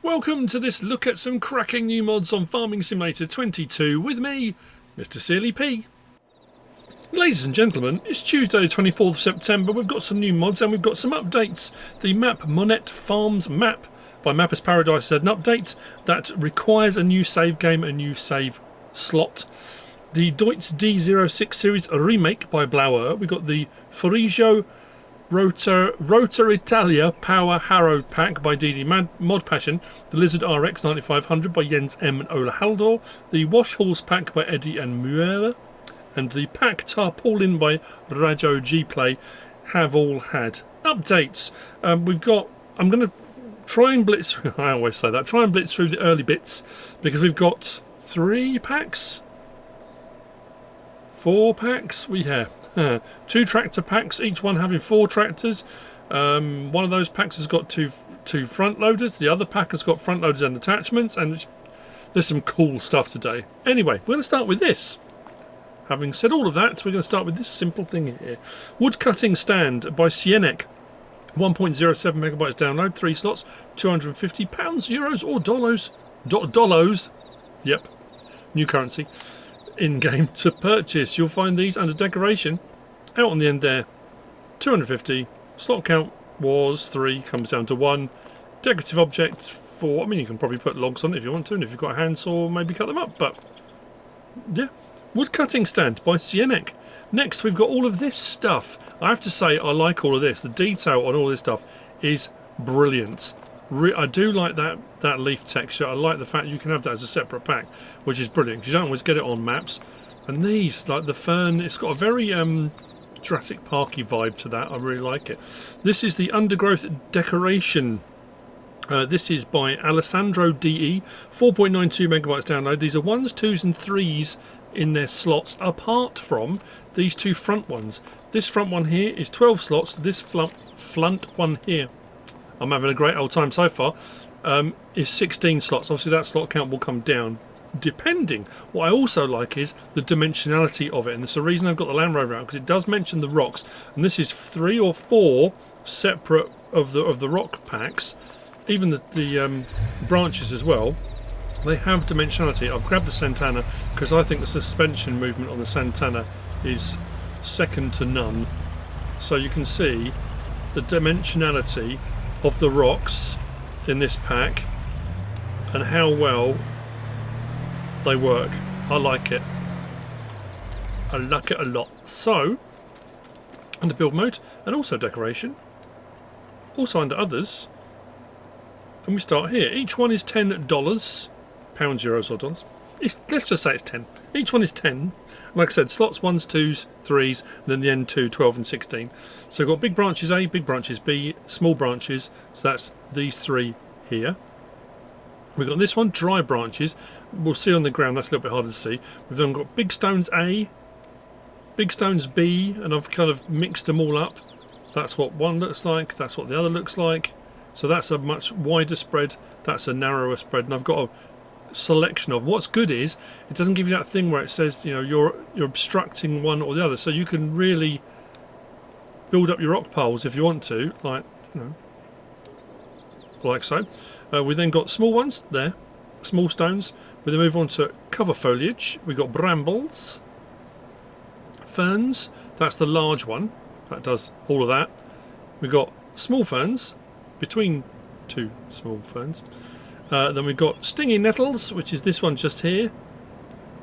Welcome to this look at some cracking new mods on Farming Simulator 22 with me, MrSealyp. Ladies and gentlemen, it's Tuesday 24th September, we've got some new mods and we've got some updates. The map Monet Farms map by Mappers Paradise had an update that requires a new save game, a new save slot. The Deutz D06 series remake by Blauer. We've got the Fudzo Rotor Italia Power Harrow Pack by DD Mod Passion, the Lizard RX 9500 by Jens M and Ola Haldor, the Wash Halls Pack by Eddie and Muera, and the Pack Tarpaulin by Rajo G Play have all had updates. I'm going to try and blitz through, I always say that, try and blitz through the early bits because we've got 4 packs we have. 2 tractor packs, each one having 4 tractors. One of those packs has got two front loaders, the other pack has got front loaders and attachments, and there's some cool stuff today. Anyway, we're going to start with this. Having said all of that, we're going to start with this simple thing here. Wood cutting stand by Sienekk. 1.07 megabytes download, 3 slots, £250, euros or dollars. Dollars. Yep, new currency. In-game to purchase. You'll find these under decoration out on the end there. 250. Slot count was 3, comes down to 1. Decorative object for, I mean, you can probably put logs on it if you want to, and if you've got a handsaw, maybe cut them up, but yeah. Wood cutting stand by Sienekk. Next, we've got all of this stuff. I have to say, I like all of this. The detail on all this stuff is brilliant. I do like that leaf texture. I like the fact you can have that as a separate pack, which is brilliant because you don't always get it on maps. And these, like the fern, it's got a very Jurassic Parky vibe to that. I really like it. This is the Undergrowth decoration. This is by AlessandroDE. 4.92 megabytes download. These are 1s, 2s and 3s in their slots, apart from these 2 front ones. This front one here is 12 slots. This front one here, I'm having a great old time so far, is 16 slots. Obviously that slot count will come down depending. What I also like is the dimensionality of it, and it's the reason I've got the Land Rover out, because it does mention the rocks, and this is 3 or 4 separate of the rock packs, even the branches as well. They have dimensionality. I've grabbed the Santana because I think the suspension movement on the Santana is second to none. So you can see the dimensionality of the rocks in this pack and how well they work. I like it. I like it a lot. So, under build mode and also decoration, also under others, and we start here. Each one is $10, pounds, euros or dollars. Let's just say it's 10. Each one is 10. Like I said, slots 1s, 2s, 3s, and then the end 2, 12 and 16. So we've got big branches A, big branches B, small branches. So that's these 3 here. We've got this one, dry branches. We'll see on the ground, that's a little bit harder to see. We've then got big stones A, big stones B, and I've kind of mixed them all up. That's what one looks like, that's what the other looks like. So that's a much wider spread, that's a narrower spread, and I've got a selection of. What's good is it doesn't give you that thing where it says, you know, you're obstructing one or the other, so you can really build up your rock piles if you want to, like, you know, like so. We then got small ones there, small stones. We then move on to cover foliage. We've got brambles, ferns, that's the large one, that does all of that. We've got small ferns between 2 small ferns. Then we've got stinging nettles, which is this one just here.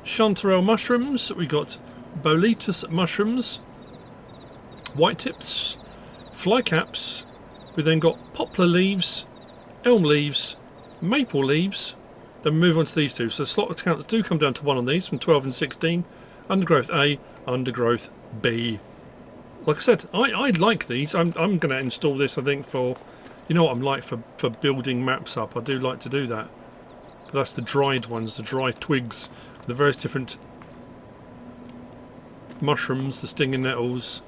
Chanterelle mushrooms. We've got boletus mushrooms. White tips. Flycaps. We've then got poplar leaves, elm leaves, maple leaves. Then we move on to these 2. So slot counts do come down to 1 on these from 12 and 16. Undergrowth A, Undergrowth B. Like I said, I like these. I'm going to install this, I think, for... You know what I'm like for building maps up. I do like to do that. That's the dried ones, the dry twigs, the various different mushrooms, the stinging nettles.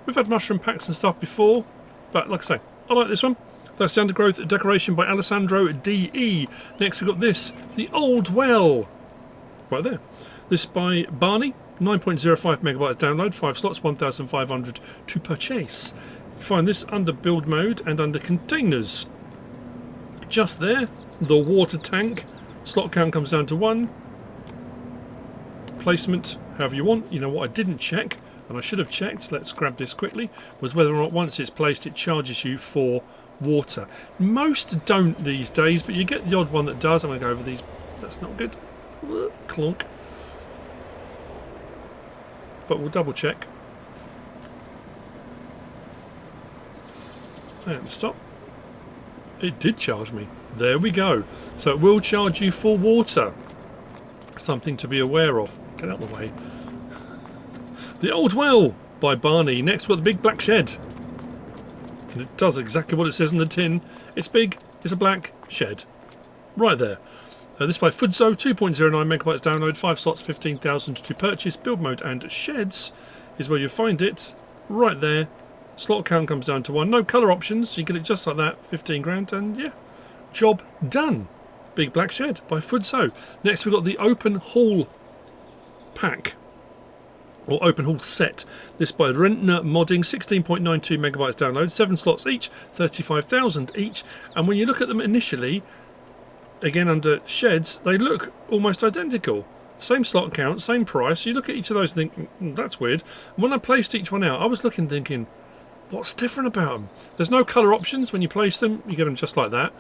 We've had mushroom packs and stuff before, but like I say, I like this one. That's the Undergrowth decoration by AlessandroDE. Next we've got this, the Old Well. Right there. This by Barney. 9.05 megabytes download, 5 slots, 1,500 to purchase. find this under build mode and under containers. Just there, the water tank. Slot count comes down to 1. Placement, however you want. You know what I didn't check, and I should have checked, let's grab this quickly, was whether or not once it's placed it charges you for water. Most don't these days, but you get the odd one that does. I'm going to go over these. That's not good. Clonk. But we'll double check. And stop. It did charge me. There we go. So it will charge you for water. Something to be aware of. Get out of the way. The Old Well by Barney. Next we've got the Big Black Shed. And it does exactly what it says in the tin. It's big. It's a black shed. Right there. This by Fudzo. 2.09 megabytes download. 5 slots. 15,000 to purchase. Build mode and sheds is where you find it. Right there. Slot count comes down to 1. No colour options. You get it just like that. 15 grand. And yeah. Job done. Big Black Shed by Fudzo. Next we've got the Open Hall pack. Or Open Hall set. This by Rentner Modding, 16.92 megabytes download, 7 slots each, 35,000 each. And when you look at them initially, again under sheds, they look almost identical. Same slot count, same price. You look at each of those and think, that's weird. And when I placed each one out, I was looking thinking, what's different about them? There's no colour options when you place them. You get them just like that.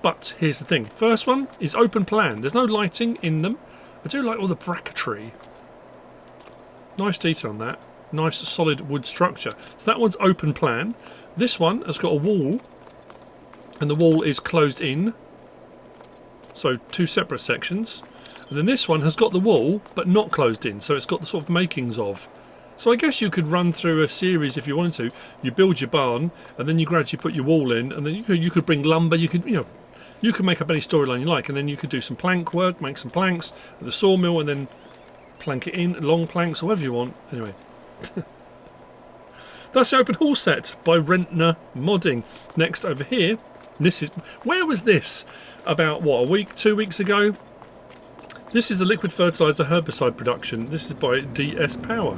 But here's the thing. First one is open plan. There's no lighting in them. I do like all the bracketry. Nice detail on that. Nice solid wood structure. So that one's open plan. This one has got a wall, and the wall is closed in. So 2 separate sections. And then this one has got the wall, but not closed in. So it's got the sort of makings of. So I guess you could run through a series if you wanted to. You build your barn, and then you gradually put your wall in, and then you could bring lumber. You could, you can make up any storyline you like, and then you could do some plank work, make some planks at the sawmill, and then plank it in, long planks, or whatever you want. Anyway. That's the Open Hall set by Rentner Modding. Next over here, where was this? About what, a week, 2 weeks ago? This is the Liquidfertilizer Herbicide production. This is by DS Power.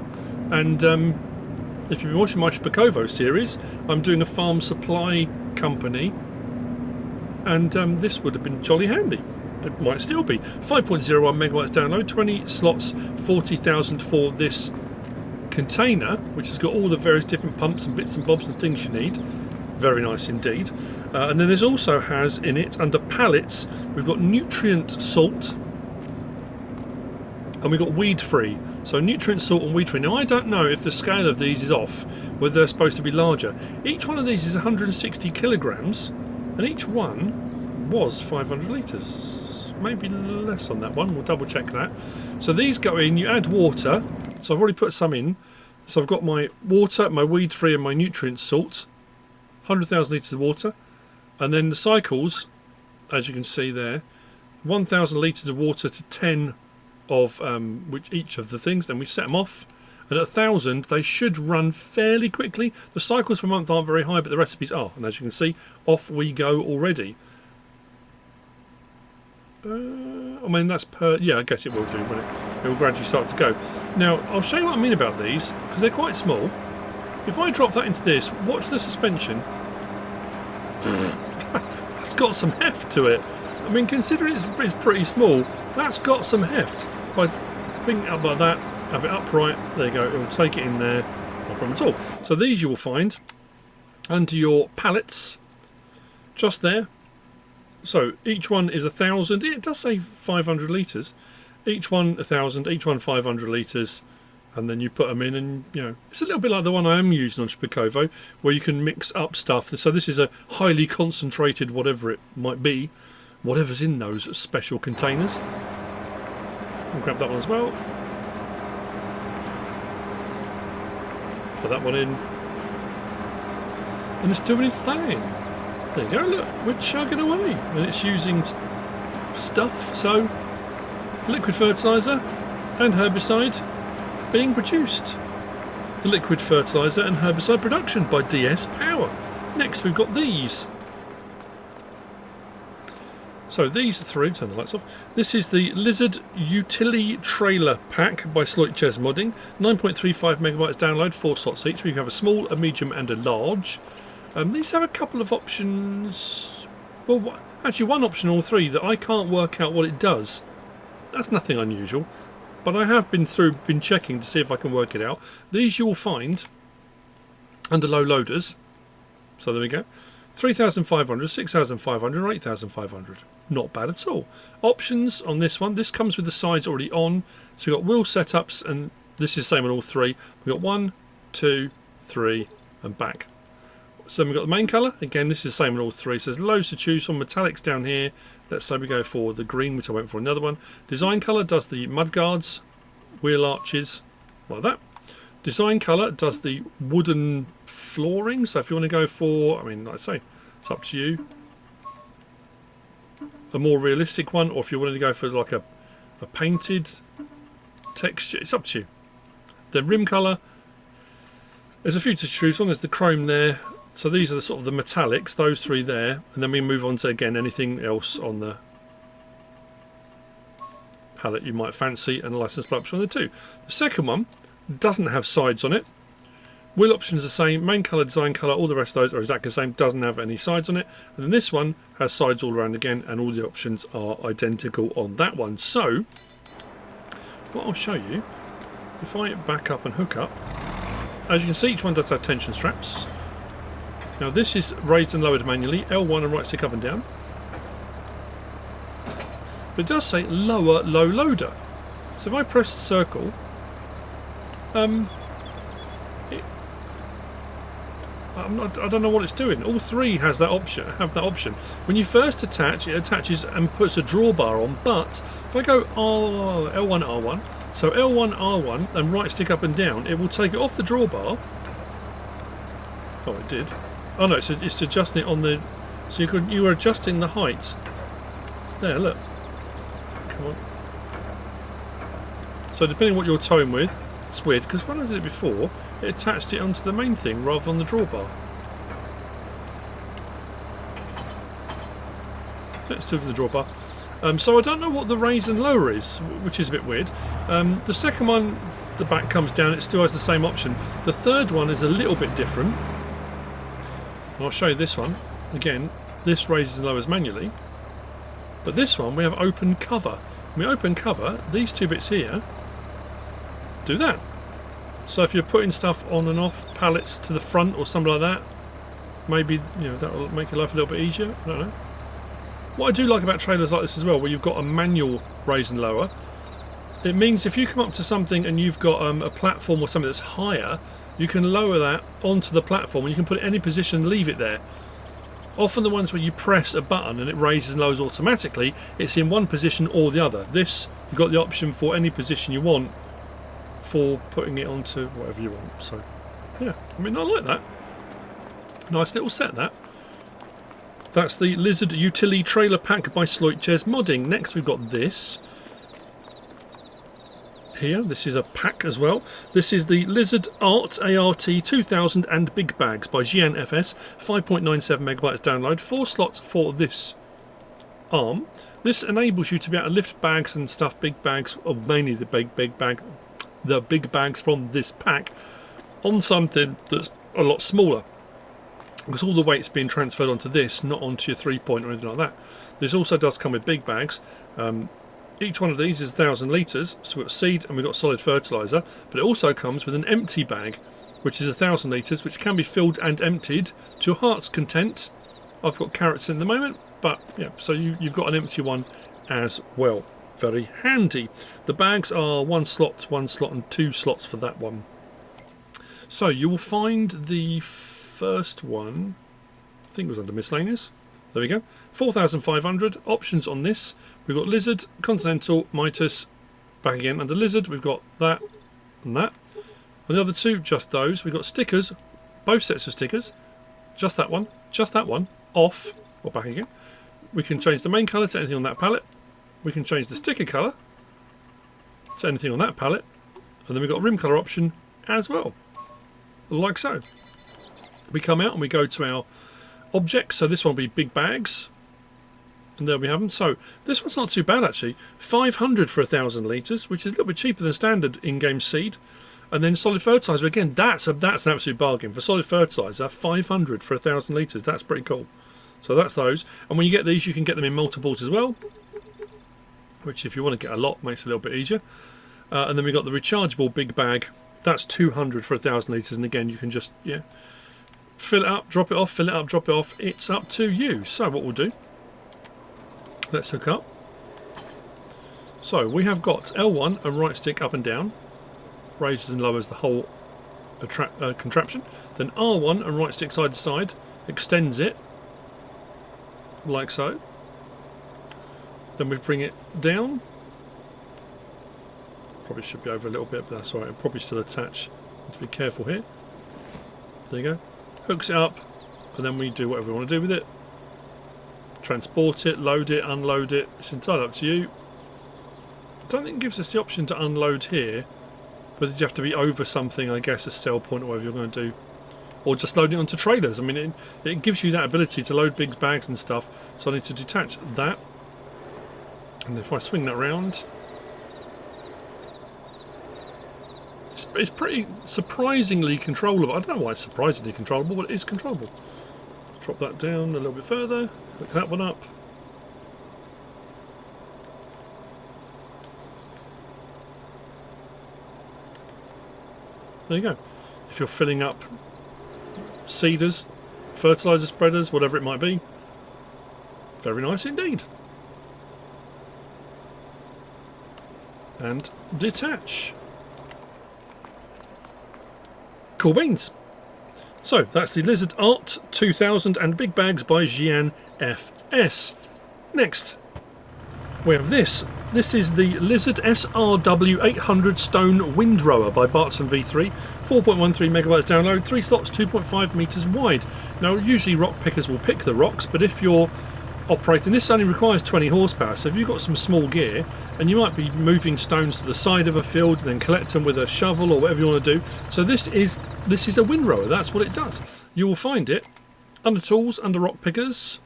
And if you've been watching my Spakovo series, I'm doing a farm supply company. And this would have been jolly handy. It might still be. 5.01 megabytes download, 20 slots, 40,000 for this container, which has got all the various different pumps and bits and bobs and things you need. Very nice indeed. And then there's also has in it, under pallets, we've got nutrient salt, and we've got weed free. So nutrient salt and weed free. Now I don't know if the scale of these is off, whether they're supposed to be larger. Each one of these is 160 kilograms, and each one was 500 litres. Maybe less on that one, we'll double check that. So these go in, you add water, so I've already put some in. So I've got my water, my weed free and my nutrient salt, 100,000 litres of water, and then the cycles, as you can see there, 1,000 litres of water to 10 of each of the things. Then we set them off, and at 1,000 they should run fairly quickly. The cycles per month aren't very high, but the recipes are, and as you can see, off we go already. I mean, that's per... yeah, I guess it will do, won't it? It will gradually start to go. Now, I'll show you what I mean about these, because they're quite small. If I drop that into this, watch the suspension. That's got some heft to it. I mean, considering it's pretty small, that's got some heft. If I bring it up like that, have it upright, there you go, it will take it in there, no problem at all. So these you will find under your pallets, just there. So each one is 1,000. It does say 500 litres. Each one 1,000. Each one 500 litres. And then you put them in, and it's a little bit like the one I am using on Spakovo, where you can mix up stuff. So this is a highly concentrated, whatever it might be, whatever's in those special containers. I'll grab that one as well. Put that one in, and it's doing its thing. There you go, look, we're chugging away, and it's using stuff. So liquid fertilizer and herbicide being produced. The liquid fertilizer and herbicide production by DS Power. Next we've got these. So these three, turn the lights off. This is the Lizard Utili Trailer Pack by SleutjesModding. 9.35 megabytes download, 4 slots each. We have a small, a medium, and a large. These have a couple of options. Well, actually, one option, all three, that I can't work out what it does. That's nothing unusual, but I have been checking to see if I can work it out. These you will find under low loaders. So there we go. 3,500, 6,500, or 8,500. Not bad at all. Options on this one. This comes with the sides already on. So we've got wheel setups, and this is the same on all three. We've got 1, 2, 3, and back. So we've got the main colour. Again, this is the same on all three. So there's loads to choose from. Metallics down here. Let's say we go for the green, which I went for another one. Design colour does the mud guards, wheel arches, like that. Design colour does the wooden flooring. So if you want to go for, I mean, like I say, it's up to you. A more realistic one, or if you wanted to go for like a painted texture, it's up to you. The rim colour, there's a few to choose from. There's the chrome there. So these are the sort of the metallics, those three there, and then we move on to again anything else on the palette you might fancy, and a license plate option on the two. The second one doesn't have sides on it. Wheel options are the same, main colour, design colour, all the rest of those are exactly the same, doesn't have any sides on it. And then this one has sides all around again, and all the options are identical on that one. So what I'll show you, if I back up and hook up, as you can see, each one does have tension straps. Now this is raised and lowered manually, L1 and right stick up and down. But it does say lower low loader. So if I press the circle, I don't know what it's doing. All three have that option. When you first attach, it attaches and puts a drawbar on. But if I go L1 R1, so L1 R1 and right stick up and down, it will take it off the drawbar. Oh, it did. Oh no, so it's adjusting it on the. So you were adjusting the height. There, look. Come on. So depending on what you're towing with, it's weird because when I did it before, it attached it onto the main thing rather than the drawbar. Let's still do the drawbar. So I don't know what the raise and lower is, which is a bit weird. The second one, the back comes down, it still has the same option. The third one is a little bit different. And I'll show you this one. Again, this raises and lowers manually. But this one, we have open cover. When we open cover, these two bits here do that. So if you're putting stuff on and off, pallets to the front or something like that, maybe that will make your life a little bit easier. I don't know. What I do like about trailers like this as well, where you've got a manual raise and lower, it means if you come up to something and you've got a platform or something that's higher, you can lower that onto the platform and you can put it in any position and leave it there. Often the ones where you press a button and it raises and lowers automatically, it's in one position or the other. This, you've got the option for any position you want for putting it onto whatever you want. So yeah, I mean, I like that. Nice little set, that. That's the Lizard Utili Trailer Pack by SleutjesModding. Next we've got this here. This is a pack as well. This is the Lizard ART 2000 and Big Bags by Gian FS. 5.97 megabytes download. 4 slots for this arm. This enables you to be able to lift bags and stuff, big bags, or mainly the big bags from this pack, on something that's a lot smaller, because all the weight's being transferred onto this, not onto your 3-point or anything like that. This also does come with big bags. Each one of these is 1,000 litres, so we've got SiiD and we've got solid fertiliser, but it also comes with an empty bag, which is 1,000 litres, which can be filled and emptied to your heart's content. I've got carrots in the moment, but yeah, so you've got an empty one as well. Very handy. The bags are 1 slot, 1 slot and 2 slots for that one. So you will find the first one, I think it was under miscellaneous. There we go. 4,500 options on this. We've got Lizard, Continental, Midas. Back again under Lizard, we've got that and that. And the other two, just those. We've got stickers, both sets of stickers. Just that one, off, or back again. We can change the main colour to anything on that palette. We can change the sticker colour to anything on that palette. And then we've got a rim colour option as well, like so. We come out and we go to our objects. So this one will be big bags. And there we have them. So this one's not too bad actually. 500 for 1,000 litres, which is a little bit cheaper than standard in-game SiiD. And then solid fertilizer again. That's an absolute bargain for solid fertilizer. 500 for 1,000 litres. That's pretty cool. So that's those. And when you get these, you can get them in multiples as well, which if you want to get a lot makes it a little bit easier. And then we got the rechargeable big bag. That's 200 for 1,000 litres. And again, you can just fill it up, drop it off, fill it up, drop it off. It's up to you. So what we'll do, let's hook up. So we have got L1 and right stick up and down, raises and lowers the whole contraption. Then R1 and right stick side to side, extends it like so. Then we bring it down. Probably should be over a little bit, but that's all right. It'll probably still attach. Need to be careful here. There you go. Hooks it up, and then we do whatever we want to do with it. Transport it, load it, unload it. It's entirely up to you. I don't think it gives us the option to unload here, but you have to be over something, I guess, a sell point or whatever you're going to do. Or just load it onto trailers. I mean, it gives you that ability to load big bags and stuff. So I need to detach that. And if I swing that round, it's pretty surprisingly controllable. I don't know why it's surprisingly controllable, but it is controllable. Drop that down a little bit further. Hook that one up. There you go. If you're filling up seeders, fertilizer spreaders, whatever it might be, very nice indeed. And detach. Cool beans. So that's the Lizard Art 2000 and big bags by Gian FS. Next we have this. This is the Lizard SRW 800 Stone Windrower by Bartson V3. 4.13 megabytes download, 3 slots, 2.5 meters wide. Now usually rock pickers will pick the rocks, but if you're operating, this only requires 20 horsepower, so if you've got some small gear and you might be moving stones to the side of a field, then collect them with a shovel or whatever you want to do. So this is a windrower. That's what it does. You will find it under tools, under rock pickers,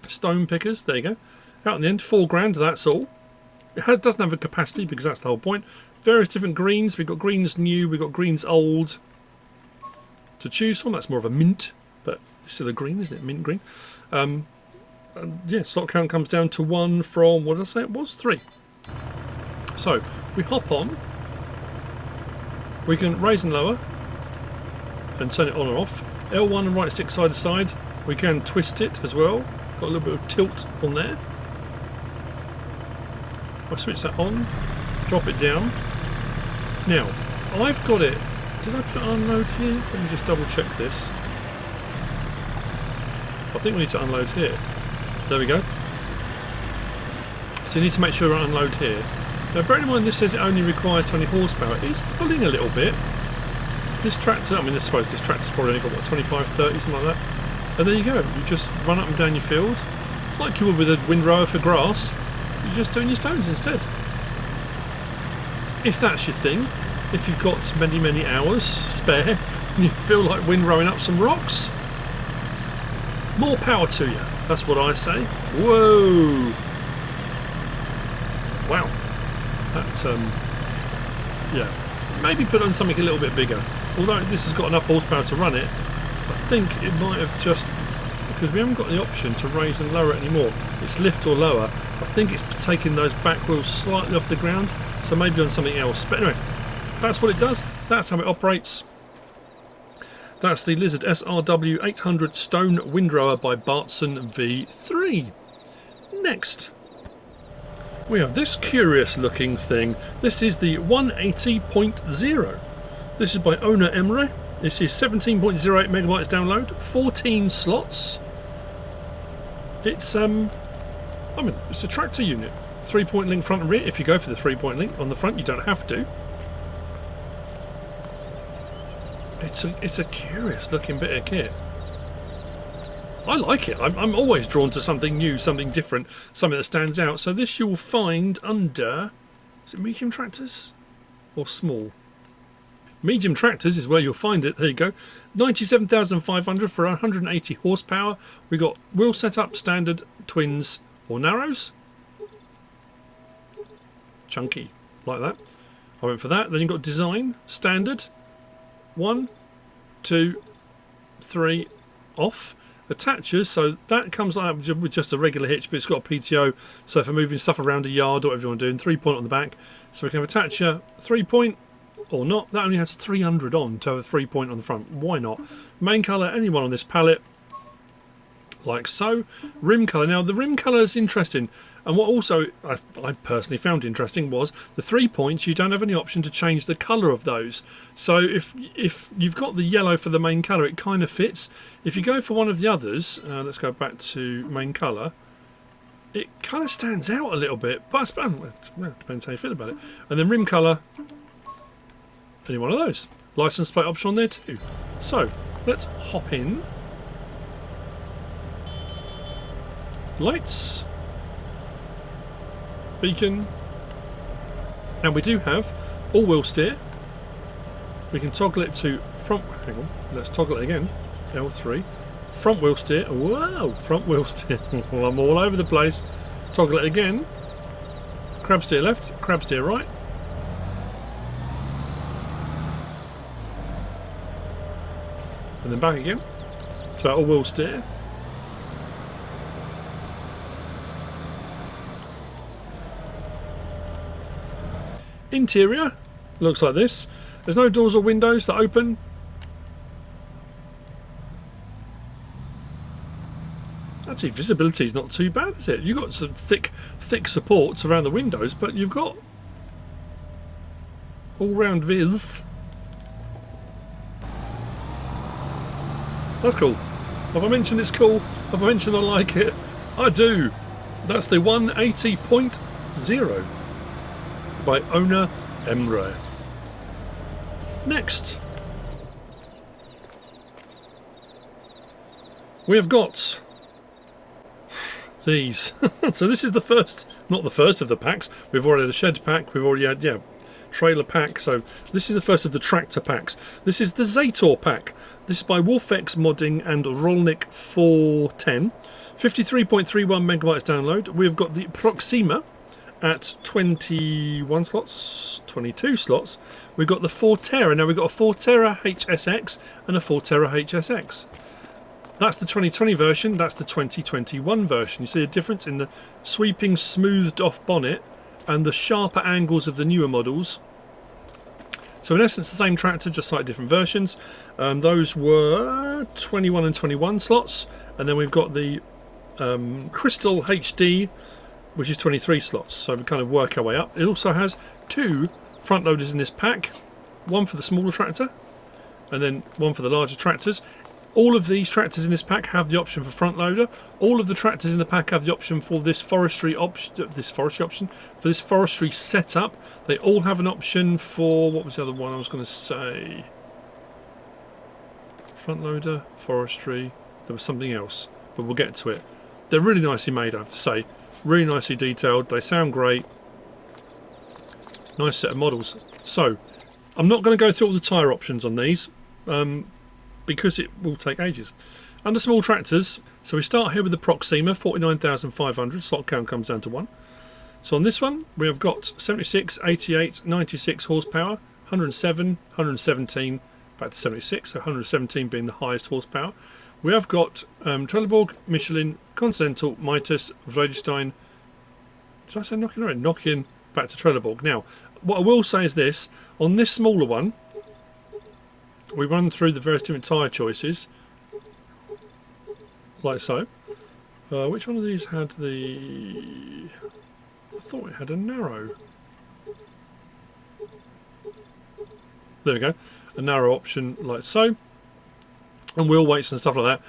stone pickers. There you go. Out in the end, £4 grand. That's all. It doesn't have a capacity because that's the whole point. Various different greens. We've got greens new. We've got greens old to choose from. That's more of a mint, but it's still a green, isn't it? Mint green. Yeah, slot count comes down to 1 from, what did I say it was? 3. So, if we hop on, we can raise and lower and turn it on and off. L1 and right stick side to side. We can twist it as well. Got a little bit of tilt on there. I'll switch that on, drop it down. Now, I've got it. Did I put unload here? Let me just double check this. I think we need to unload here. There we go. So you need to make sure you unload here. Now bearing in mind this says it only requires 20 horsepower. It's pulling a little bit. This tractor, I mean I suppose this tractor's probably only got what, 25, 30, something like that. And there you go. You just run up and down your field like you would with a windrower for grass. You're just doing your stones instead. If that's your thing, if you've got many hours spare and you feel like windrowing up some rocks, more power to you. That's what I say. Whoa! Wow. That's yeah. Maybe put on something a little bit bigger. Although this has got enough horsepower to run it, I think it might have just, because we haven't got the option to raise and lower it anymore. It's lift or lower. I think it's taking those back wheels slightly off the ground, so maybe on something else. But anyway, that's what it does. That's how it operates. That's the Lizard SRW 800 Stone Windrower by Bartson V3. Next, we have this curious looking thing. This is the 180.0. This is by Onur Emre. This is 17.08 megabytes download, 14 slots. It's I mean, it's a tractor unit. 3-point link front and rear. If you go for the 3-point link on the front, you don't have to. It's a curious looking bit of kit. I like it. I'm always drawn to something new, something different, something that stands out. So this you will find under, is it medium tractors or small? Medium tractors is where you'll find it. There you go. 97,500 for 180 horsepower. We got wheel setup, standard, twins, or narrows. Chunky, like that. I went for that. Then you've got design, standard. 1, 2, 3, off. Attachers, so that comes like with just a regular hitch, but it's got a PTO, so for moving stuff around a yard or whatever you want to do, and 3-point on the back. So we can have attacher 3-point or not. That only has 300 on to have a 3-point on the front. Why not? Main colour, anyone on this palette, like so. Rim colour. Now the rim colour is interesting, and what also I personally found interesting was the 3 points. You don't have any option to change the colour of those. So if you've got the yellow for the main colour, it kind of fits. If you go for one of the others, let's go back to main colour. It kind of stands out a little bit, but I suppose, well, it depends how you feel about it. And then rim colour, any one of those. License plate option on there too. So let's hop in. Lights, beacon, and we do have all-wheel steer. We can toggle it to front. Hang on, let's toggle it again. L3, front wheel steer. Wow, front wheel steer. Well, I'm all over the place. Toggle it again. Crab steer left, crab steer right. And then back again to our all-wheel steer. Interior looks like this. There's no doors or windows that open. Actually, visibility is not too bad, is it? You've got some thick supports around the windows, but you've got all-round viz. That's cool. Have I mentioned it's cool? Have I mentioned I like it? I do. That's the 180.0 by Onur Emre. Next, we have got these. So this is the first, not the first of the packs. We've already had a shed pack. We've already had, yeah, trailer pack. So this is the first of the tractor packs. This is the Zetor pack. This is by WOLFex Modding and Rolnik 410. 53.31 megabytes download. We've got the Proxima at 21 slots, 22 slots. We've got the Forterra. Now we've got a Forterra HSX and a Forterra HSX. That's the 2020 version, that's the 2021 version. You see a difference in the sweeping, smoothed off bonnet and the sharper angles of the newer models. So in essence the same tractor, just slightly different versions. Those were 21 and 21 slots, and then we've got the Crystal HD, which is 23 slots, so we kind of work our way up. It also has 2 front loaders in this pack, one for the smaller tractor and then one for the larger tractors. All of these tractors in this pack have the option for front loader. All of the tractors in the pack have the option for this forestry setup. They all have an option for, what was the other one I was going to say? Front loader, forestry, there was something else, but we'll get to it. They're really nicely made, I have to say. Really nicely detailed. They sound great. Nice set of models. So, I'm not going to go through all the tyre options on these because it will take ages. Under small tractors, so we start here with the Proxima, 49,500. Slot count comes down to 1. So on this one, we have got 76, 88, 96 horsepower, 107, 117, back to 76, so 117 being the highest horsepower. We have got Trelleborg, Michelin, Continental, Mitas, Vredestein. Did I say knocking around? Knocking back to Trelleborg. Now, what I will say is this: on this smaller one, we run through the various different tyre choices, like so. Which one of these had the? I thought it had a narrow. There we go, a narrow option like so. And wheel weights and stuff like that.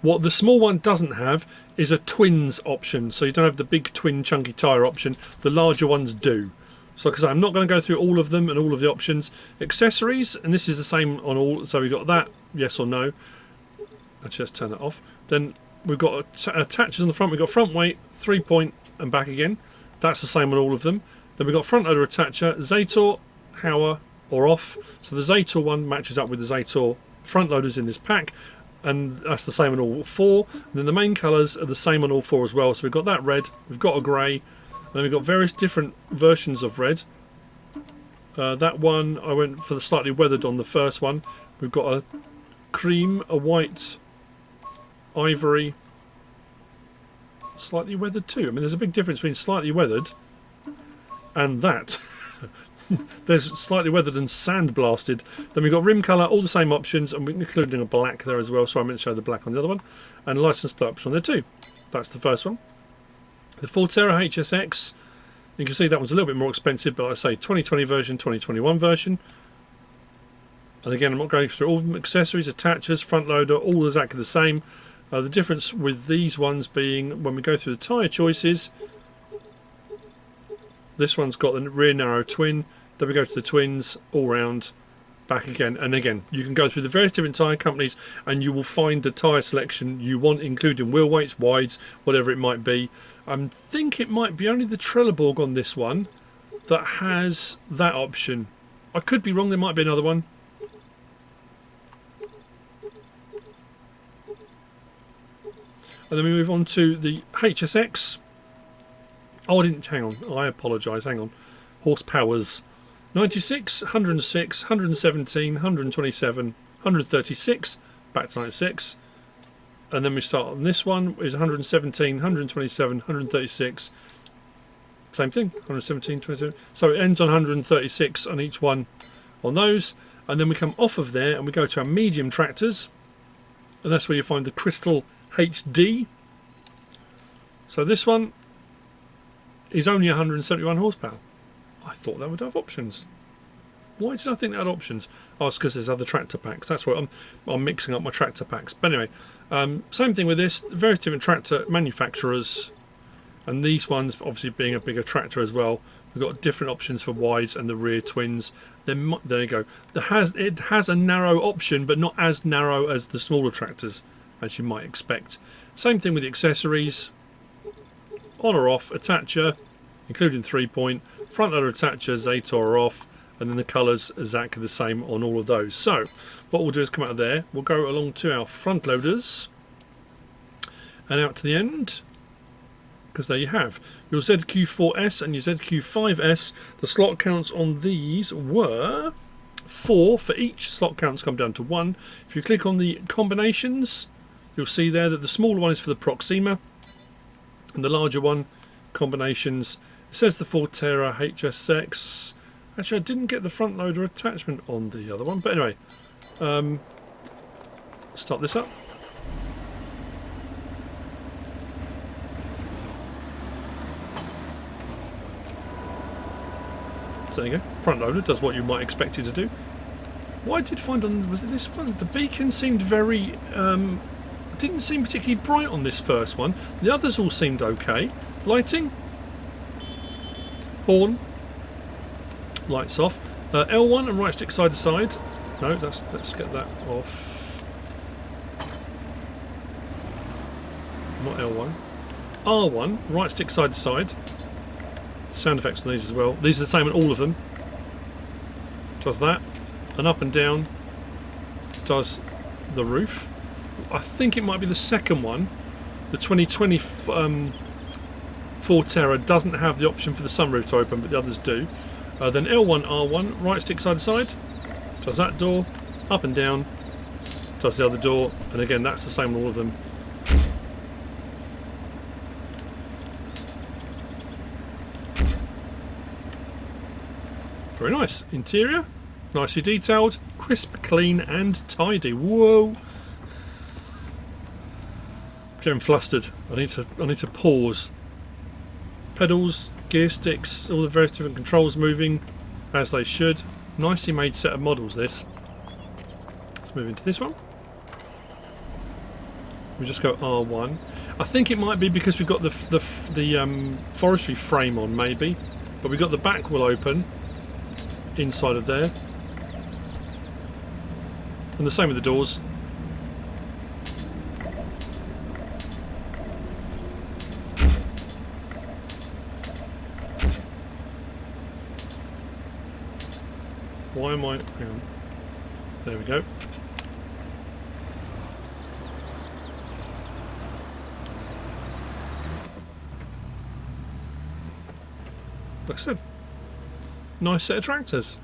What the small one doesn't have is a twins option, so you don't have the big twin chunky tyre option. The larger ones do. So because I'm not going to go through all of them and all of the options. Accessories, and this is the same on all, so we've got that, yes or no. I'll just turn that off. Then we've got attachers on the front. We've got front weight, 3-point and back again. That's the same on all of them. Then we've got front loader attacher, Zetor, Hauer, or off. So the Zetor one matches up with the Zetor front loaders in this pack, and that's the same on all 4. And then the main colours are the same on all 4 as well. So we've got that red, we've got a grey, and then we've got various different versions of red. That one, I went for the slightly weathered on the first one. We've got a cream, a white, ivory, slightly weathered too. I mean, there's a big difference between slightly weathered and that. There's slightly weathered and sandblasted. Then we've got rim colour, all the same options, and we're including a black there as well, so I meant to show the black on the other one. And license plate option on there too. That's the first one. The Forterra HSX, you can see that one's a little bit more expensive, but like I say 2020 version, 2021 version. And again, I'm not going through all of them. Accessories, attachers, front loader, all exactly the same. The difference with these ones being when we go through the tyre choices, this one's got the rear narrow twin, then we go to the twins, all round, back again. And again, you can go through the various different tyre companies and you will find the tyre selection you want, including wheel weights, wides, whatever it might be. I think it might be only the Trelleborg on this one that has that option. I could be wrong, there might be another one. And then we move on to the HSX. Oh, I didn't, hang on, I apologise, hang on. Horsepowers. 96, 106, 117, 127, 136, back to 96. And then we start on this one, is 117, 127, 136. Same thing, 117, 27. So it ends on 136 on each one on those. And then we come off of there and we go to our medium tractors. And that's where you find the Crystal HD. So this one is only 171 horsepower. I thought that would have options. Why did I think that had options? Oh, it's because there's other tractor packs. That's why I'm mixing up my tractor packs. But anyway, same thing with this. Various different tractor manufacturers, and these ones obviously being a bigger tractor as well. We've got different options for wides and the rear twins. There you go. It has a narrow option, but not as narrow as the smaller tractors, as you might expect. Same thing with the accessories. On or off, attacher, including 3-point, front loader attacher, Zetor are off, and then the colours are exactly the same on all of those. So what we'll do is come out of there, we'll go along to our front loaders and out to the end, because there you have your ZQ4S and your ZQ5S. The slot counts on these were 4 for each. Slot counts come down to 1. If you click on the combinations, you'll see there that the smaller one is for the Proxima and the larger one, combinations. It says the Forterra HSX. Actually, I didn't get the front loader attachment on the other one, but anyway, start this up. So there you go, front loader does what you might expect it to do. What I did find on, was it this one? The beacon seemed very, didn't seem particularly bright on this first one. The others all seemed okay. Lighting, horn, lights off. L1 and right stick side to side. No, let's get that off. Not L1. R1, right stick side to side. Sound effects on these as well. These are the same on all of them. Does that. And up and down does the roof. I think it might be the second one. The 2020 Forterra doesn't have the option for the sunroof to open, but the others do. Then L1, R1, right stick side to side, does that door, up and down, does the other door, and again that's the same on all of them. Very nice. Interior, nicely detailed, crisp, clean and tidy. Whoa! Getting flustered. I need to pause. Pedals, gear sticks, all the various different controls moving as they should. Nicely made set of models this. Let's move into this one. We just go R1. I think it might be because we've got the forestry frame on, maybe, but we've got the back will open inside of there, and the same with the doors. Why am I? Hang on. There we go. Like I said, nice set of tractors.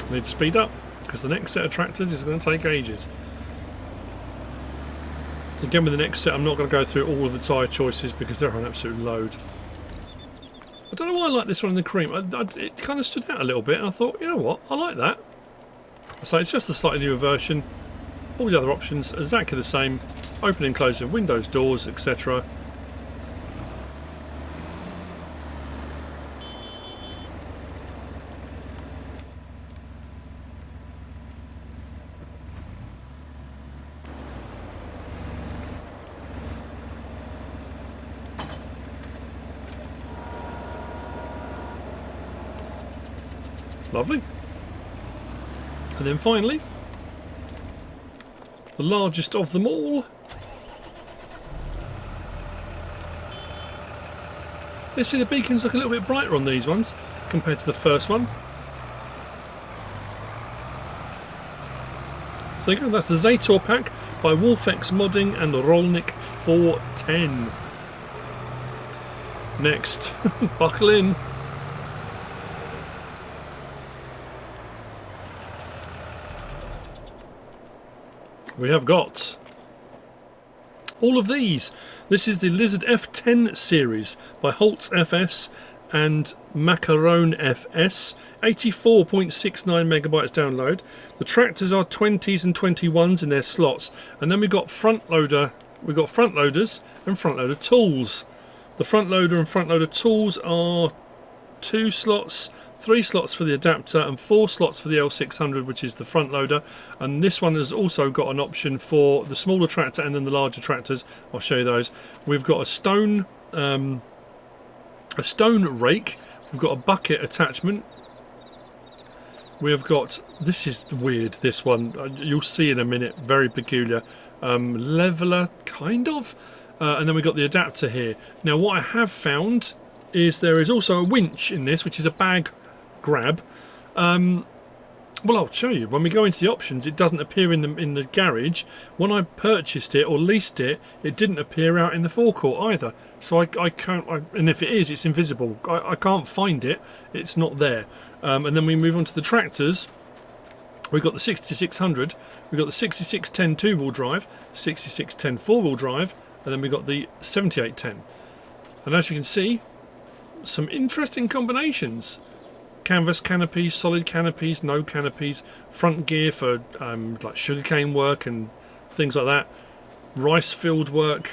I need to speed up because the next set of tractors is going to take ages. Again, with the next set, I'm not going to go through all of the tyre choices because they're an absolute load. I don't know why I like this one in the cream. It kind of stood out a little bit, and I thought, you know what, I like that. So it's just a slightly newer version. All the other options are exactly the same. Opening, closing windows, doors, etc. Lovely. And then finally, the largest of them all. You see the beacons look a little bit brighter on these ones compared to the first one. So there you go, that's the Zetor pack by WOLFex Modding and the Rolnik 410. Next, buckle in. We have got all of these. This is the Lizard F10 series by Holzs FS and Macarrone FS. 84.69 megabytes download. The tractors are 20s and 21s in their slots, and then we've got front loaders and front loader tools. The front loader and front loader tools are 2 slots, 3 slots for the adapter and 4 slots for the L600, which is the front loader. And this one has also got an option for the smaller tractor and then the larger tractors. I'll show you those. We've got a stone rake. We've got a bucket attachment. We've got, this is weird, this one, you'll see in a minute, very peculiar, leveler kind of, and then we've got the adapter here. Now what I have found is there is also a winch in this, which is a bag grab. Well, I'll show you. When we go into the options, it doesn't appear in the garage. When I purchased it or leased it, it didn't appear out in the forecourt either. So I can't, and if it is, it's invisible. I can't find it. It's not there. And then we move on to the tractors. We've got the 6600, we've got the 6610 two-wheel drive, 6610 four-wheel drive, and then we've got the 7810. And as you can see, some interesting combinations. Canvas canopies, solid canopies, no canopies, front gear for like sugarcane work and things like that, rice field work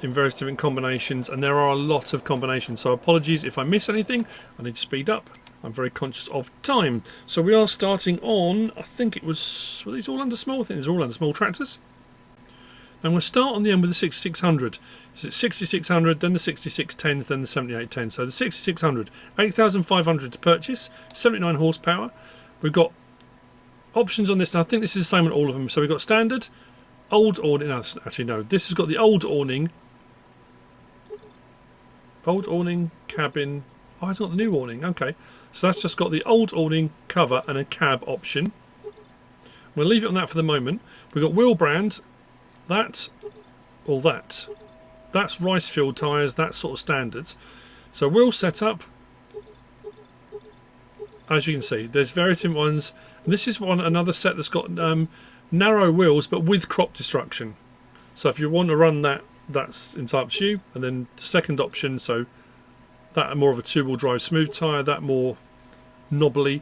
in various different combinations, and there are a lot of combinations, so apologies if I miss anything. I need to speed up. I'm very conscious of time. So we are starting on, I think it was, were these all under small? I think these are all under small tractors. And we'll start on the end with the 6600. So it's 6600, then the 6610s, then the 7810. So the 6600, 8,500 to purchase, 79 horsepower. We've got options on this, and I think this is the same on all of them. So we've got standard, old awning. No, actually no, this has got the old awning, cabin. Oh, it's got the new awning. Okay, so that's just got the old awning cover and a cab option. We'll leave it on that for the moment. We've got wheel brand. That, or that. That's rice field tyres, that's sort of standards. So wheel setup, as you can see, there's various different ones. This is another set that's got narrow wheels but with crop destruction. So if you want to run that, that's entirely up to you. And then the second option, so that more of a two-wheel drive smooth tyre, that more knobbly.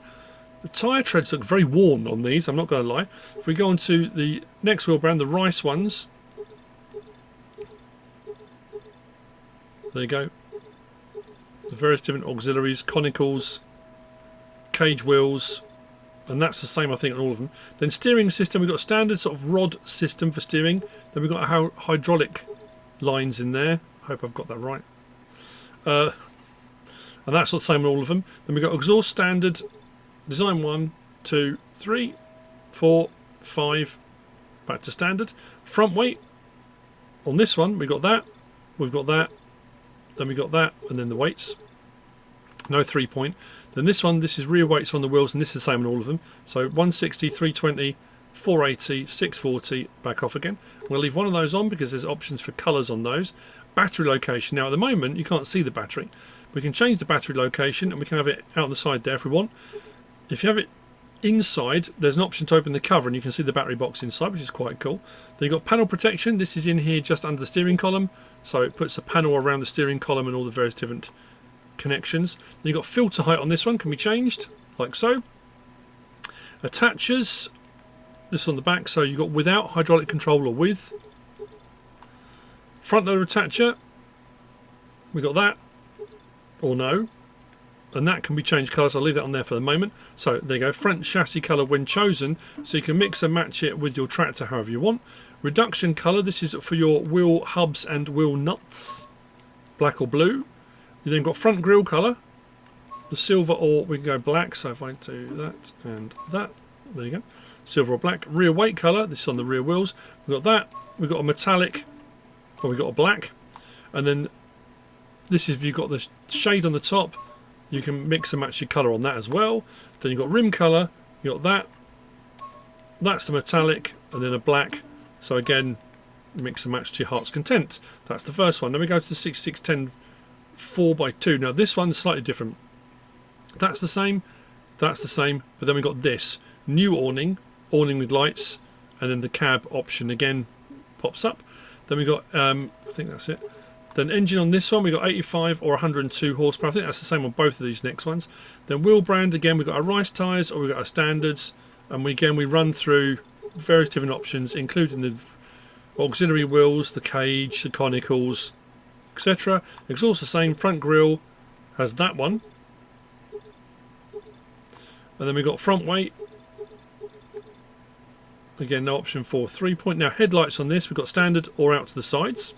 The tyre treads look very worn on these, I'm not going to lie. If we go on to the next wheel brand, the rice ones. There you go. The various different auxiliaries, conicals, cage wheels, and that's the same I think on all of them. Then steering system, we've got a standard sort of rod system for steering. Then we've got hydraulic lines in there. I hope I've got that right. And that's the same on all of them. Then we've got exhaust standard. Design 1, 2, 3, 4, 5, back to standard. Front weight, on this one, we've got that, then we got that, and then the weights. No 3-point. Then this one, this is rear weights on the wheels, and this is the same on all of them. So 160, 320, 480, 640, back off again. I'm going to leave one of those on because there's options for colours on those. Battery location. Now at the moment you can't see the battery. We can change the battery location and we can have it out the side there if we want. If you have it inside, there's an option to open the cover and you can see the battery box inside, which is quite cool. Then you've got panel protection. This is in here just under the steering column, so it puts a panel around the steering column and all the various different connections. Then you've got filter height on this one, can be changed like so. Attachers, this on the back, so you've got without hydraulic control or with. Front loader attacher, we got that or no, and that can be changed colour, so I'll leave that on there for the moment. So there you go, front chassis colour when chosen, so you can mix and match it with your tractor however you want. Reduction colour, this is for your wheel hubs and wheel nuts, black or blue. You then got front grille colour, the silver, or we can go black, so if I do that and that, there you go, silver or black. Rear weight colour, this is on the rear wheels, we've got that, we've got a metallic, or we've got a black, and then this is if you've got the shade on the top, you can mix and match your colour on that as well. Then you've got rim colour, you've got that, that's the metallic, and then a black, so again, mix and match to your heart's content. That's the first one. Then we go to the 6610 4x2. Now this one's slightly different. That's the same, but then we got this new awning with lights, and then the cab option again pops up. Then we got I think that's it. Then engine on this one, we got 85 or 102 horsepower. I think that's the same on both of these next ones. Then wheel brand, again we've got our rice tyres or we've got our standards, and we run through various different options, including the auxiliary wheels, the cage, the conicals, etc. Exhaust the same, front grille has that one, and then we've got front weight, again no option for 3-point. Now headlights on this, we've got standard or out to the sides.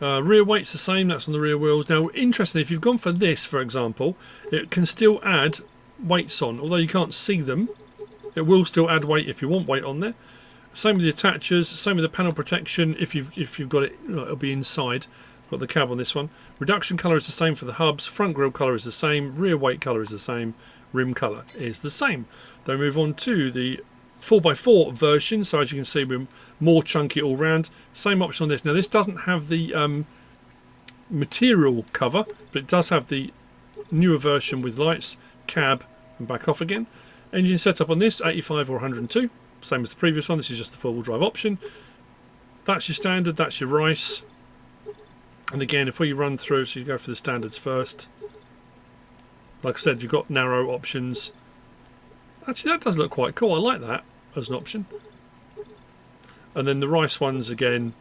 Rear weight's the same, that's on the rear wheels. Now interestingly, if you've gone for this for example, it can still add weights on, although you can't see them, it will still add weight if you want weight on there. Same with the attachers, same with the panel protection. If you've got it, it'll be inside. Got the cab on this one. Reduction colour is the same for the hubs. Front grille colour is the same. Rear weight colour is the same. Rim colour is the same. Then we move on to the 4x4 version. So as you can see, we're more chunky all round. Same option on this. Now this doesn't have the material cover, but it does have the newer version with lights, cab, and back off again. Engine setup on this 85 or 102. Same as the previous one. This is just the four-wheel drive option. That's your standard, that's your rice. And again, if we run through, so you go for the standards first. Like I said, you've got narrow options. Actually, that does look quite cool. I like that as an option. And then the rice ones, again,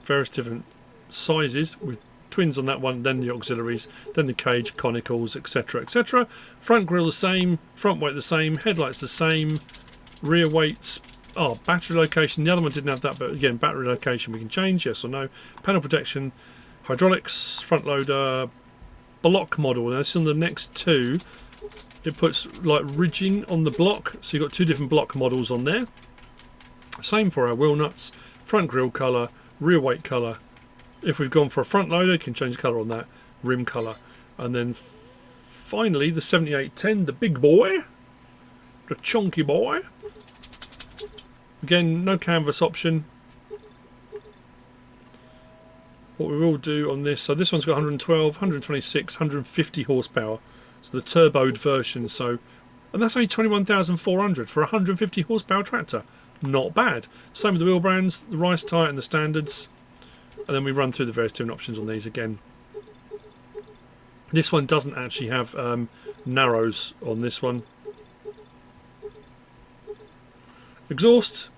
various different sizes with twins on that one, then the auxiliaries, then the cage, conicals, etc, etc. Front grille the same, front weight the same, headlights the same. Rear weights, battery location, the other one didn't have that, but again, battery location we can change, yes or no. Panel protection, hydraulics, front loader, block model. Now this on the next two, it puts like ridging on the block, so you've got two different block models on there. Same for our wheel nuts, front grille colour, rear weight colour. If we've gone for a front loader, you can change the colour on that, rim colour. And then finally the 7810, the big boy, the chunky boy. Again, no canvas option. What we will do on this, so this one's got 112, 126, 150 horsepower. So the turboed version. So, and that's only 21,400 for a 150 horsepower tractor. Not bad. Same with the wheel brands, the rice tyre and the standards. And then we run through the various different options on these again. This one doesn't actually have narrows on this one. Exhaust,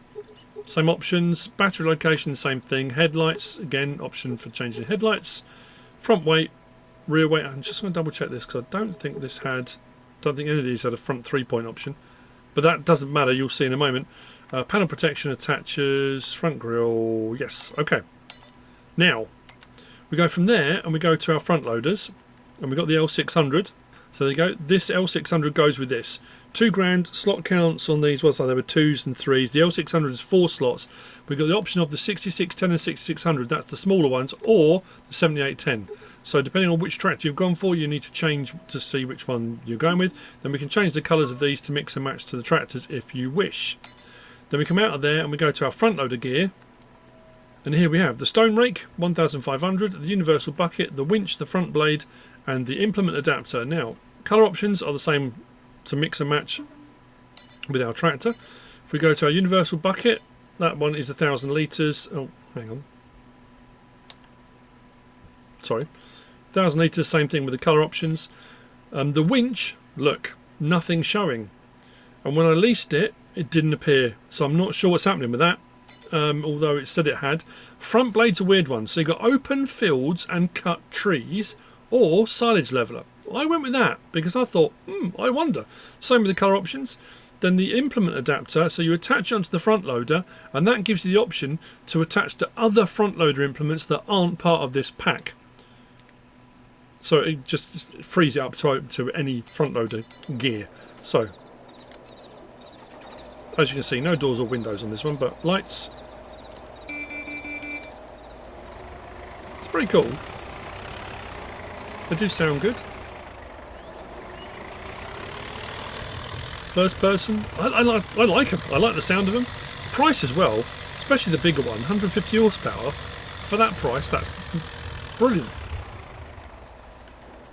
same options. Battery location, same thing. Headlights, again, option for changing headlights. Front weight, rear weight. I'm just going to double check this because I don't think any of these had a front 3-point option. But that doesn't matter, you'll see in a moment. Panel protection, attaches, front grille, yes, okay. Now, we go from there and we go to our front loaders. And we've got the L600. So there you go. This L600 goes with this. £2,000 slot counts on these. What's that? There were 2s and 3s. The L600 is 4 slots. We've got the option of the 6610 and 6600. That's the smaller ones, or the 7810. So depending on which tractor you've gone for, you need to change to see which one you're going with. Then we can change the colours of these to mix and match to the tractors if you wish. Then we come out of there and we go to our front loader gear. And here we have the stone rake, 1500, the universal bucket, the winch, the front blade, and the implement adapter. Now, colour options are the same to mix and match with our tractor. If we go to our universal bucket, that one is 1000 litres. Oh, hang on. Sorry. 1000 litres, same thing with the colour options. The winch, look, nothing showing. And when I leased it, it didn't appear. So I'm not sure what's happening with that. Although it said it had. Front blade's a weird one. So you've got open fields and cut trees, or silage leveler. I went with that because I thought, I wonder. Same with the colour options. Then the implement adapter, so you attach it onto the front loader, and that gives you the option to attach to other front loader implements that aren't part of this pack. So it just frees it up to any front loader gear. So, as you can see, no doors or windows on this one, but lights. It's pretty cool. They do sound good. First person, I like them. I like the sound of them. Price as well, especially the bigger one, 150 horsepower. For that price, that's brilliant.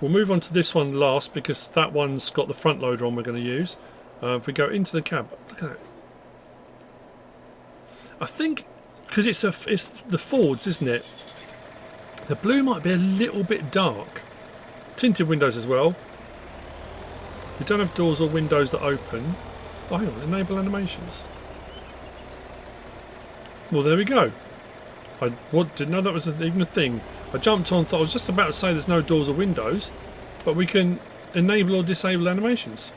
We'll move on to this one last because that one's got the front loader on we're going to use. If we go into the cab, look at that. I think because it's the Fords, isn't it? The blue might be a little bit dark. Tinted windows as well. We don't have doors or windows that open. Oh, hang on, enable animations. Well, there we go. I didn't know that was even a thing. I jumped on, thought I was just about to say there's no doors or windows, but we can enable or disable animations.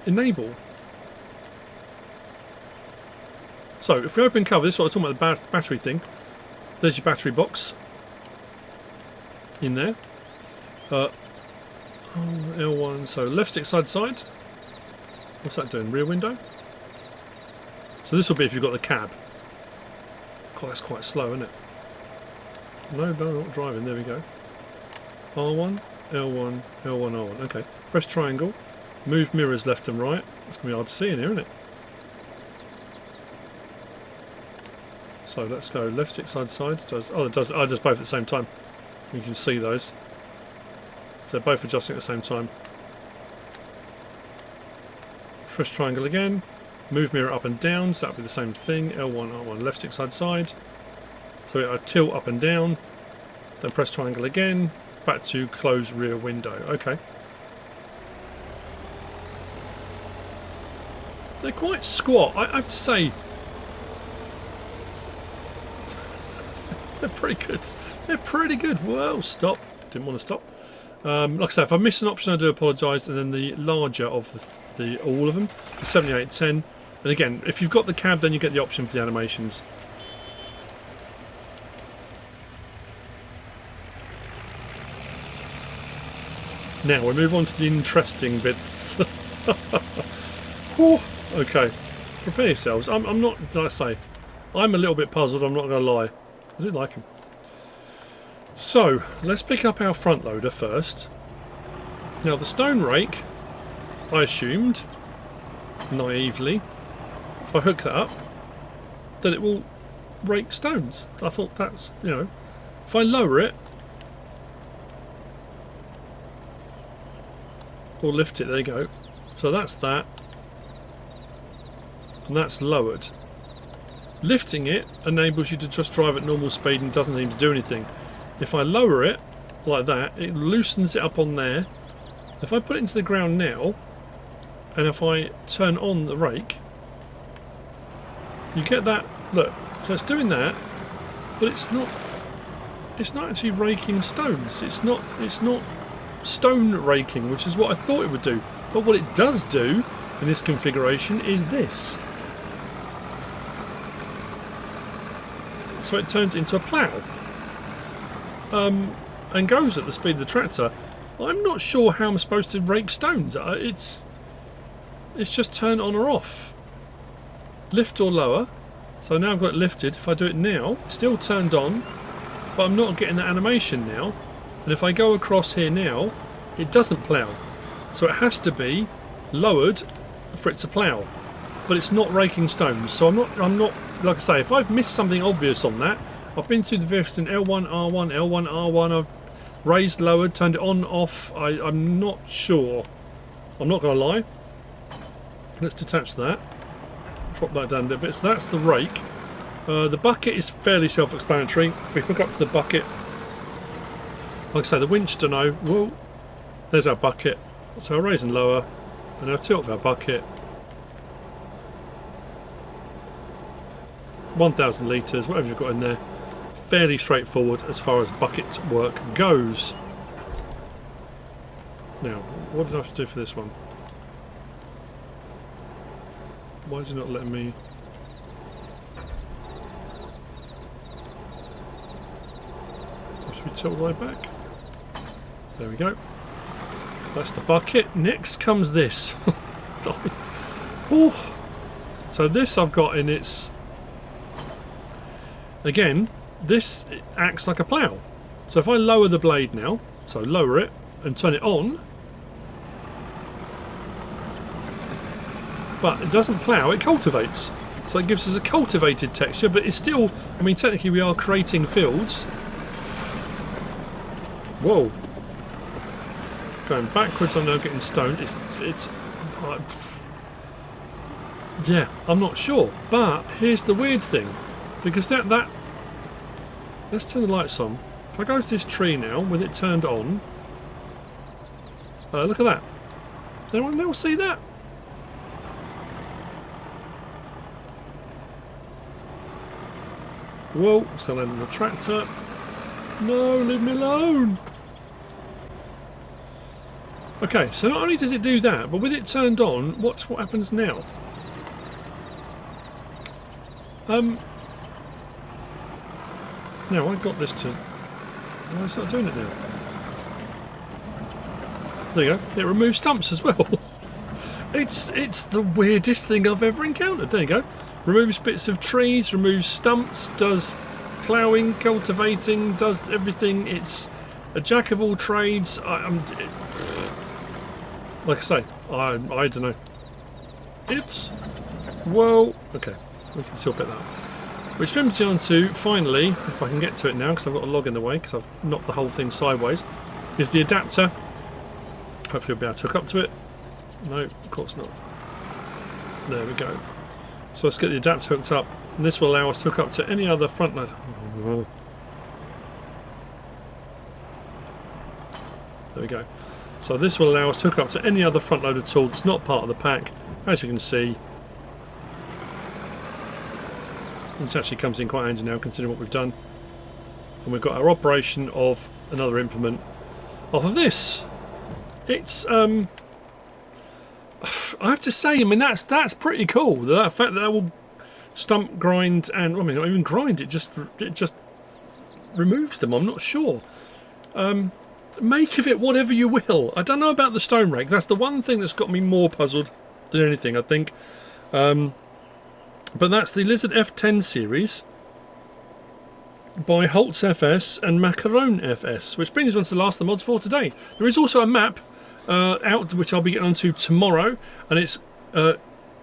Enable. So if we open cover, this is what I was talking about, the battery thing. There's your battery box in there. L1, so left stick side to side. What's that doing? Rear window? So this will be if you've got the cab. God, that's quite slow, isn't it? No, not driving. There we go. R1, L1, L1, R1. Okay. Press triangle. Move mirrors left and right. It's going to be hard to see in here, isn't it? So let's go left stick side to side. It does both at the same time. You can see those. So they're both adjusting at the same time. Press triangle again. Move mirror up and down. So that'll be the same thing. L1, R1, left stick side to side. So I tilt up and down. Then press triangle again. Back to close rear window. Okay. They're quite squat. I have to say. They're pretty good. They're pretty good. Whoa, stop. Didn't want to stop. Like I say, if I miss an option, I do apologise. And then the larger of all of them, the 7810. And again, if you've got the cab, then you get the option for the animations. Now we move on to the interesting bits. Whew, okay, prepare yourselves. I'm not. Did I say? I'm a little bit puzzled. I'm not going to lie. I do like him. So let's pick up our front loader first. Now the stone rake, I assumed, naively, if I hook that up, that it will rake stones. I thought that's, you know, if I lower it or lift it, there you go. So that's that, and that's lowered. Lifting it enables you to just drive at normal speed and doesn't seem to do anything. If I lower it like that, it loosens it up on there. If I put it into the ground now, and if I turn on the rake, you get that. Look, so it's doing that, but it's not actually raking stones. It's not stone raking, which is what I thought it would do. But what it does do in this configuration is this. So it turns into a plough and goes at the speed of the tractor. I'm not sure how I'm supposed to rake stones. It's just turn on or off. Lift or lower. So now I've got it lifted. If I do it now, it's still turned on, but I'm not getting that animation now. And if I go across here now, it doesn't plough. So it has to be lowered for it to plough. But it's not raking stones. So I'm not like I say, if I've missed something obvious on that, I've been through the various in L1, R1, L1, R1, I've raised, lowered, turned it on, off. I'm not sure. I'm not going to lie. Let's detach that. Drop that down a little bit. So that's the rake. The bucket is fairly self-explanatory. If we hook up to the bucket, like I say, the winch, don't know. Whoa, there's our bucket. So I raise and lower, and I tilt our bucket. 1,000 litres, whatever you've got in there. Fairly straightforward as far as bucket work goes. Now, what did I have to do for this one? Why is it not letting me? Should we tilt right back? There we go. That's the bucket. Next comes this. Oh. So this I've got in its... Again, this acts like a plough. So if I lower the blade now, so lower it and turn it on, but it doesn't plough, it cultivates. So it gives us a cultivated texture, but it's still, I mean, technically we are creating fields. Whoa. Going backwards, I'm now getting stoned. It's yeah, I'm not sure. But here's the weird thing. Because that let's turn the lights on. If I go to this tree now with it turned on, look at that. Anyone else see that? Whoa, it's going to land on the tractor. No, leave me alone. Okay, so not only does it do that, but with it turned on, watch what happens now. Now I've got this to... Why is it not doing it now? There you go. It removes stumps as well. It's the weirdest thing I've ever encountered. There you go. Removes bits of trees, removes stumps, does ploughing, cultivating, does everything. It's a jack of all trades. Like I say, I don't know. It's... Whoa. Okay, we can still pick that up. Which brings me on to, finally, if I can get to it now, because I've got a log in the way, because I've knocked the whole thing sideways, is the adapter. Hopefully I'll be able to hook up to it. No, of course not. There we go. So let's get the adapter hooked up, and this will allow us to hook up to any other front load. There we go. So this will allow us to hook up to any other front loader tool that's not part of the pack, as you can see. Which actually comes in quite handy now, considering what we've done. And we've got our operation of another implement off of this. It's I have to say, I mean that's pretty cool. The fact that will stump grind and I mean not even grind, it just removes them. I'm not sure. Make of it whatever you will. I don't know about the stone rake. That's the one thing that's got me more puzzled than anything, I think. But that's the Lizard F10 series by Holzs FS and Macarrone FS, which brings us on to the last of the mods for today. There is also a map out, which I'll be getting onto tomorrow, and it's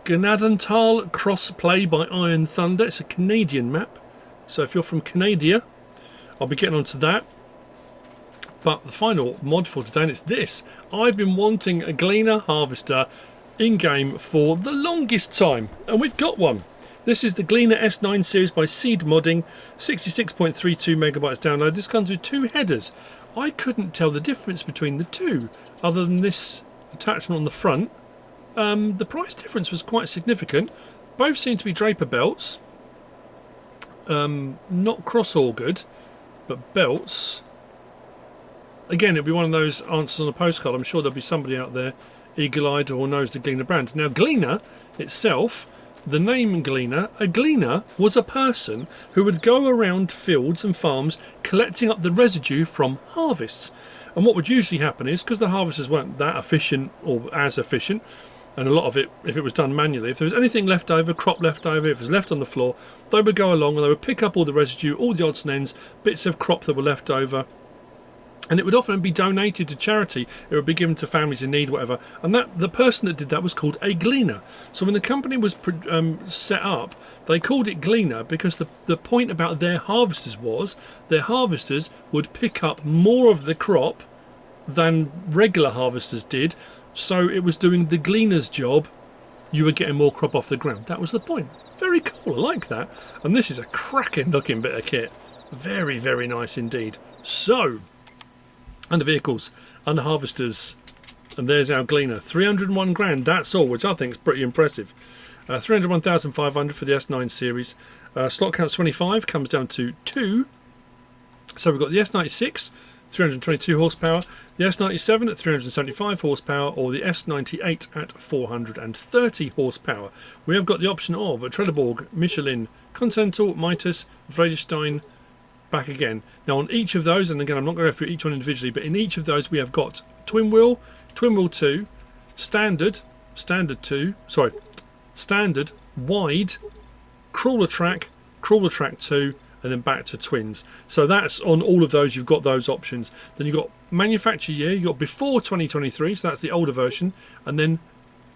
Gnadental Crossplay by Iron Thunder. It's a Canadian map, so if you're from Canada, I'll be getting onto that. But the final mod for today, and it's this. I've been wanting a Gleaner harvester in-game for the longest time, and we've got one. This is the Gleaner S9 series by SleutjesModding, 66.32 megabytes download. This comes with two headers. I couldn't tell the difference between the two, other than this attachment on the front. The price difference was quite significant. Both seem to be draper belts. Not cross-augered, but belts. Again, it'll be one of those answers on a postcard. I'm sure there'll be somebody out there eagle-eyed or knows the Gleaner brand. Now, Gleaner itself the name Gleaner. A gleaner was a person who would go around fields and farms collecting up the residue from harvests. And what would usually happen is, because the harvesters weren't that efficient or as efficient, and a lot of it, if it was done manually, if there was anything left over, crop left over, if it was left on the floor, they would go along and they would pick up all the residue, all the odds and ends, bits of crop that were left over, and it would often be donated to charity. It would be given to families in need, whatever. And that the person that did that was called a gleaner. So when the company was set up, they called it Gleaner because the point about their harvesters was their harvesters would pick up more of the crop than regular harvesters did. So it was doing the gleaner's job. You were getting more crop off the ground. That was the point. Very cool. I like that. And this is a cracking looking bit of kit. Very, very nice indeed. So, under vehicles, under harvesters, and there's our Gleaner. 301 grand, that's all, which I think is pretty impressive. 301,500 for the S9 series. Slot count 25, comes down to 2. So we've got the S96, 322 horsepower, the S97 at 375 horsepower, or the S98 at 430 horsepower. We have got the option of a Trelleborg, Michelin, Continental, Mitas, Vredestein, back again. Now on each of those, and again I'm not going to go through each one individually, but in each of those we have got twin wheel 2, standard 2, sorry, standard, wide, crawler track 2, and then back to twins. So that's on all of those, you've got those options. Then you've got manufacture year, you've got before 2023, so that's the older version, and then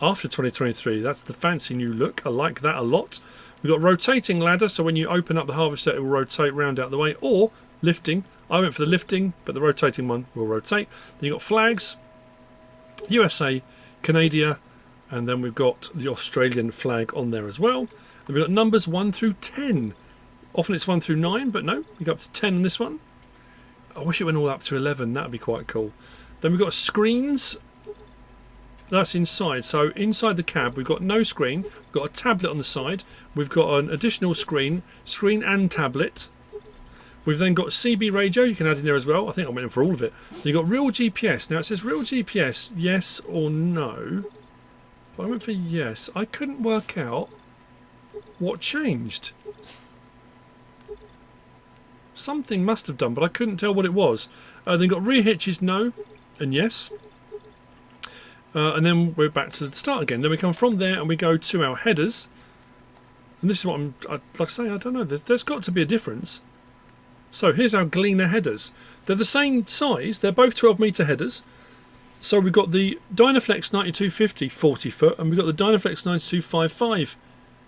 after 2023, that's the fancy new look. I like that a lot. We've got rotating ladder, so when you open up the harvester it will rotate round out the way, or lifting. I went for the lifting, but the rotating one will rotate. Then you've got flags, USA, Canada, and then we've got the Australian flag on there as well. Then we've got numbers 1 through 10. Often it's 1 through 9, but no, we go up to 10 on this one. I wish it went all up to 11, that would be quite cool. Then we've got screens. That's inside. So inside the cab we've got no screen, we've got a tablet on the side, we've got an additional screen and tablet. We've then got CB radio, you can add in there as well. I think I went in for all of it. Then you've got real GPS. Now it says real GPS, yes or no. But I went for yes. I couldn't work out what changed. Something must have done, but I couldn't tell what it was. Then you've got rear hitches, no and yes. And then we're back to the start again. Then we come from there and we go to our headers. And this is what like I say, I don't know. There's got to be a difference. So here's our Gleaner headers. They're the same size. They're both 12-metre headers. So we've got the Dynaflex 9250 40 foot, and we've got the Dynaflex 9255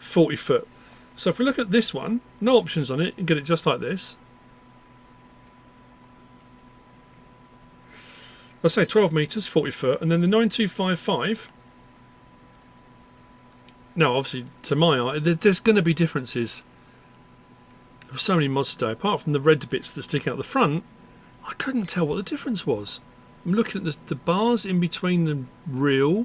40 foot. So if we look at this one, no options on it, and get it just like this. Let's say 12 metres, 40 foot, and then the 9255. Now, obviously, to my eye, there's going to be differences. There were so many mods today. Apart from the red bits that stick out the front, I couldn't tell what the difference was. I'm looking at the bars in between the real.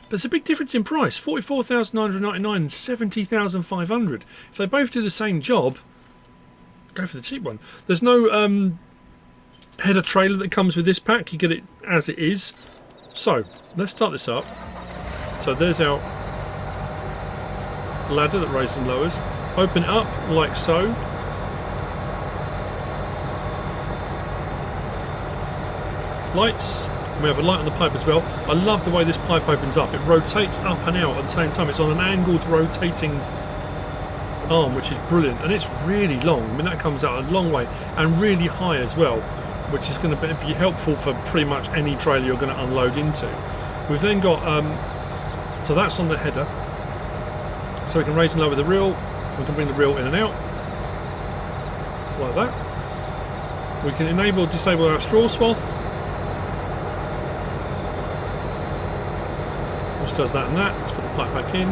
There's a big difference in price: 44,999 and 70,500. If they both do the same job, go for the cheap one. There's no header trailer that comes with this pack. You get it as it is. So let's start this up. So there's our ladder that raises and lowers. Open it up like so. Lights. We have a light on the pipe as well. I love the way this pipe opens up. It rotates up and out at the same time. It's on an angled rotating arm, which is brilliant, and it's really long. I mean, that comes out a long way and really high as well, which is going to be helpful for pretty much any trailer you're going to unload into. We've then got so that's on the header, so we can raise and lower the reel. We can bring the reel in and out like that. We can enable, disable our straw swath, which does that and that. Let's put the pipe back in.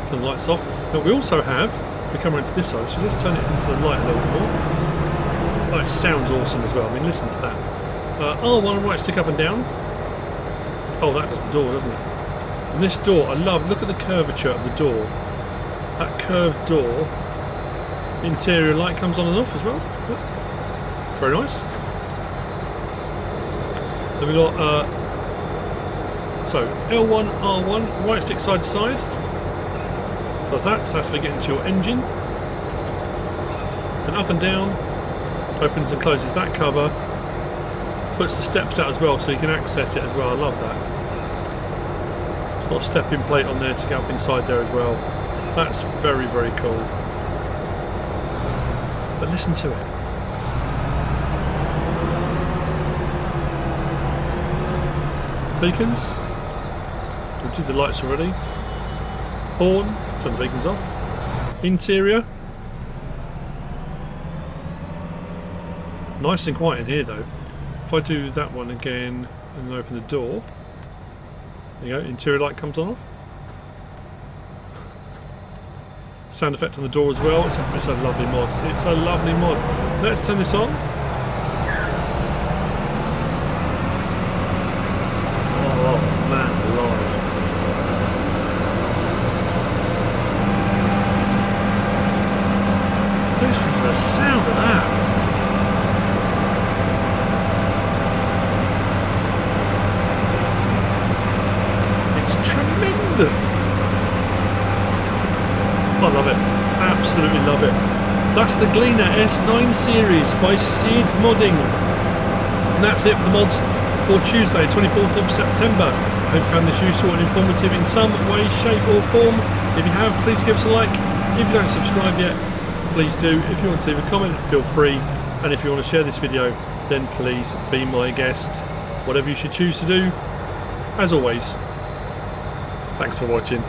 Turn the lights off. But we also have, we come around to this side, so let's turn it into the light a little bit more. Oh, it sounds awesome as well. I mean, listen to that. R1 right stick up and down. Oh, that does the door, doesn't it? And this door, I love. Look at the curvature of the door. That curved door. Interior light comes on and off as well. Very nice. Then we got so L1, R1, right stick side to side. Does that, so that's for getting to your engine. And up and down, opens and closes that cover. Puts the steps out as well, so you can access it as well. I love that. It's got a stepping plate on there to get up inside there as well. That's very, very cool. But listen to it. Beacons. We did the lights already. Horn. Turn the beacons off. Interior. Nice and quiet in here though. If I do that one again and open the door, there you go, interior light comes on off. Sound effect on the door as well. It's a lovely mod. It's a lovely mod. Let's turn this on. Oh man alive. Listen to the sound of that. Tremendous! I love it, absolutely love it. That's the Gleaner S9 series by SleutjesModding. And that's it for the mods for Tuesday, 24th of September. I hope you found this useful and informative in some way, shape or form. If you have, please give us a like. If you don't subscribe yet, please do. If you want to leave a comment, feel free. And if you want to share this video, then please be my guest. Whatever you should choose to do, as always, thanks for watching.